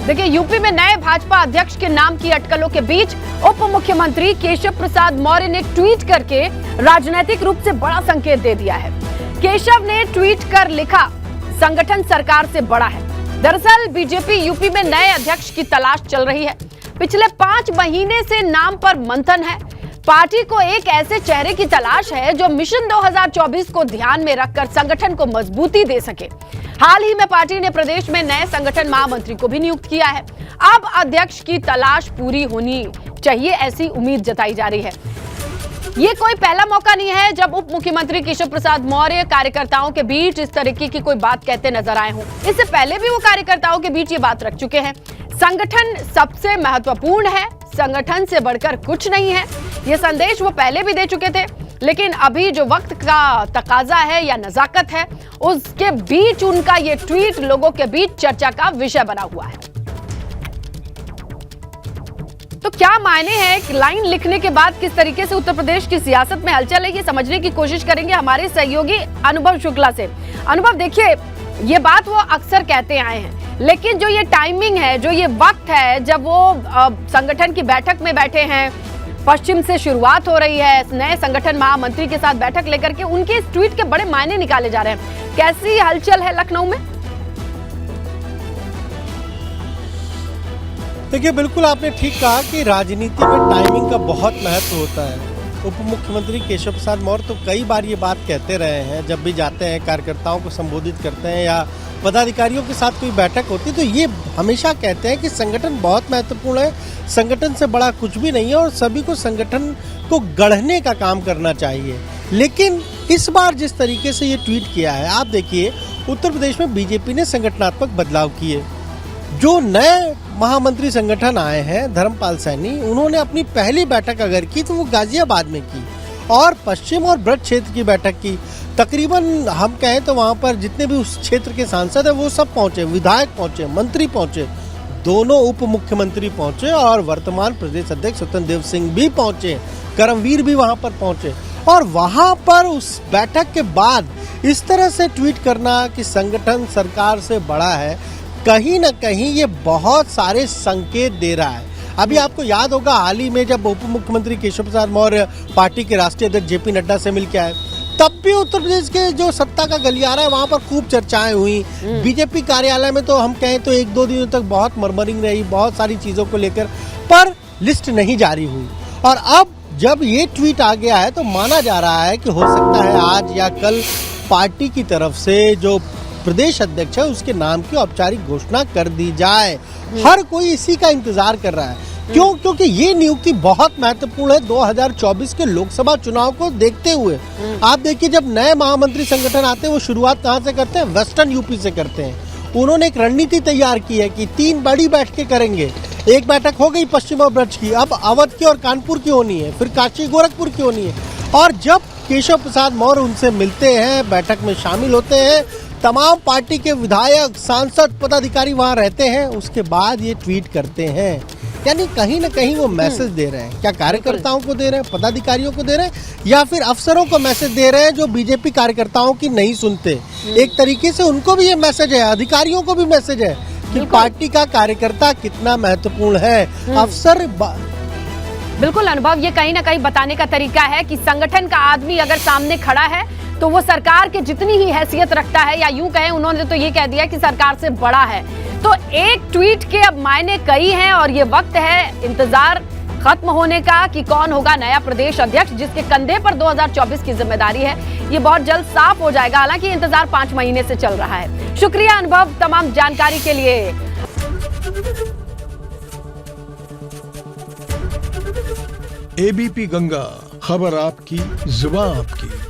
देखिए, यूपी में नए भाजपा अध्यक्ष के नाम की अटकलों के बीच उप मुख्यमंत्री केशव प्रसाद मौर्य ने ट्वीट करके राजनीतिक रूप से बड़ा संकेत दे दिया है। केशव ने ट्वीट कर लिखा, संगठन सरकार से बड़ा है। दरअसल बीजेपी यूपी में नए अध्यक्ष की तलाश चल रही है। पिछले 5 महीने से नाम पर मंथन है। पार्टी को एक ऐसे चेहरे की तलाश है जो मिशन 2024 को ध्यान में रखकर संगठन को मजबूती दे सके। हाल ही में पार्टी ने प्रदेश में नए संगठन महामंत्री को भी नियुक्त किया है। अब अध्यक्ष की तलाश पूरी होनी चाहिए, ऐसी उम्मीद जताई जा रही है। ये कोई पहला मौका नहीं है जब उप मुख्यमंत्री केशव प्रसाद मौर्य कार्यकर्ताओं के बीच इस तरीके की कोई बात कहते नजर आए हों। इससे पहले भी वो कार्यकर्ताओं के बीच ये बात रख चुके हैं। संगठन सबसे महत्वपूर्ण है, संगठन से बढ़कर कुछ नहीं है। ये संदेश वो पहले भी दे चुके थे, लेकिन अभी जो वक्त का तकाजा है या नजाकत है, उसके बीच उनका ये ट्वीट लोगों के बीच चर्चा का विषय बना हुआ है। तो क्या मायने हैं एक लाइन लिखने के बाद किस तरीके से उत्तर प्रदेश की सियासत में हलचल है, ये समझने की कोशिश करेंगे हमारे सहयोगी अनुभव शुक्ला से। अनुभव, देखिए, ये बात वो अक्सर कहते आए हैं, लेकिन जो ये टाइमिंग है, जो ये वक्त है जब वो संगठन की बैठक में बैठे हैं, पश्चिम से शुरुआत हो रही है, नए संगठन महामंत्री के साथ बैठक लेकर के, उनके इस ट्वीट के बड़े मायने निकाले जा रहे हैं। कैसी हलचल है लखनऊ में? देखिए, बिल्कुल आपने ठीक कहा कि राजनीति में टाइमिंग का बहुत महत्व होता है। उप मुख्यमंत्री केशव प्रसाद मौर्य तो कई बार ये बात कहते रहे हैं, जब भी जाते हैं कार्यकर्ताओं को संबोधित करते हैं या पदाधिकारियों के साथ कोई बैठक होती है तो ये हमेशा कहते हैं कि संगठन बहुत महत्वपूर्ण है, संगठन से बड़ा कुछ भी नहीं है और सभी को संगठन को गढ़ने का काम करना चाहिए। लेकिन इस बार जिस तरीके से ये ट्वीट किया है, आप देखिए, उत्तर प्रदेश में बीजेपी ने संगठनात्मक बदलाव किए। जो नए महामंत्री संगठन आए हैं, धर्मपाल सैनी, उन्होंने अपनी पहली बैठक अगर की तो वो गाजियाबाद में की और पश्चिम और ब्रज क्षेत्र की बैठक की। तकरीबन हम कहें तो वहाँ पर जितने भी उस क्षेत्र के सांसद हैं वो सब पहुँचे, विधायक पहुँचे, मंत्री पहुँचे, दोनों उप मुख्यमंत्री पहुँचे और वर्तमान प्रदेश अध्यक्ष स्वतंत्र देव सिंह भी पहुँचे, करमवीर भी वहाँ पर पहुँचे। और वहाँ पर उस बैठक के बाद इस तरह से ट्वीट करना कि संगठन सरकार से बड़ा है, कहीं ना कहीं ये बहुत सारे संकेत दे रहा है। अभी आपको याद होगा, हाल ही में जब उप मुख्यमंत्री केशव प्रसाद मौर्य पार्टी के राष्ट्रीय अध्यक्ष जेपी नड्डा से मिलकर आए, तब भी उत्तर प्रदेश के जो सत्ता का गलियारा है वहाँ पर खूब चर्चाएं हुई। बीजेपी कार्यालय में तो हम कहें तो 1-2 दिनों तक बहुत मरमरिंग रही, बहुत सारी चीज़ों को लेकर, पर लिस्ट नहीं जारी हुई। और अब जब ये ट्वीट आ गया है तो माना जा रहा है कि हो सकता है आज या कल पार्टी की तरफ से जो प्रदेश अध्यक्ष है उसके नाम की औपचारिक घोषणा कर दी जाए। हर कोई इसी का इंतजार कर रहा है। क्यों? क्योंकि ये नियुक्ति बहुत महत्वपूर्ण है 2024 के लोकसभा चुनाव को देखते हुए। आप देखिए, जब नए महामंत्री संगठन आते हैं वो शुरुआत कहाँ से करते हैं? वेस्टर्न यूपी से करते हैं। उन्होंने एक रणनीति तैयार की है कि 3 बड़ी बैठकें करेंगे। एक बैठक हो गई पश्चिम और ब्रज की, अब अवध की और कानपुर की होनी है, फिर काशी गोरखपुर की होनी है। और जब केशव प्रसाद मौर्य उनसे मिलते हैं, बैठक में शामिल होते हैं, तमाम पार्टी के विधायक, सांसद, पदाधिकारी वहां रहते हैं, उसके बाद ये ट्वीट करते हैं। यानी कहीं ना कहीं वो मैसेज दे रहे हैं। क्या कार्यकर्ताओं को दे रहे हैं, पदाधिकारियों को दे रहे हैं, या फिर अफसरों को मैसेज दे रहे हैं जो बीजेपी कार्यकर्ताओं की नहीं सुनते? एक तरीके से उनको भी ये मैसेज है, अधिकारियों को भी मैसेज है कि पार्टी का कार्यकर्ता कितना महत्वपूर्ण है। अफसर बिल्कुल अनुभव, ये कहीं ना कहीं बताने का तरीका है कि संगठन का आदमी अगर सामने खड़ा है तो वो सरकार के जितनी ही हैसियत रखता है, या यूं कहें उन्होंने तो ये कह दिया कि सरकार से बड़ा है। तो एक ट्वीट के अब मायने कई हैं और ये वक्त है इंतजार खत्म होने का कि कौन होगा नया प्रदेश अध्यक्ष जिसके कंधे पर 2024 की जिम्मेदारी है। ये बहुत जल्द साफ हो जाएगा, हालांकि इंतजार 5 महीने से चल रहा है। शुक्रिया अनुभव तमाम जानकारी के लिए। एबीपी गंगा, खबर आपकी, जुबान आपकी।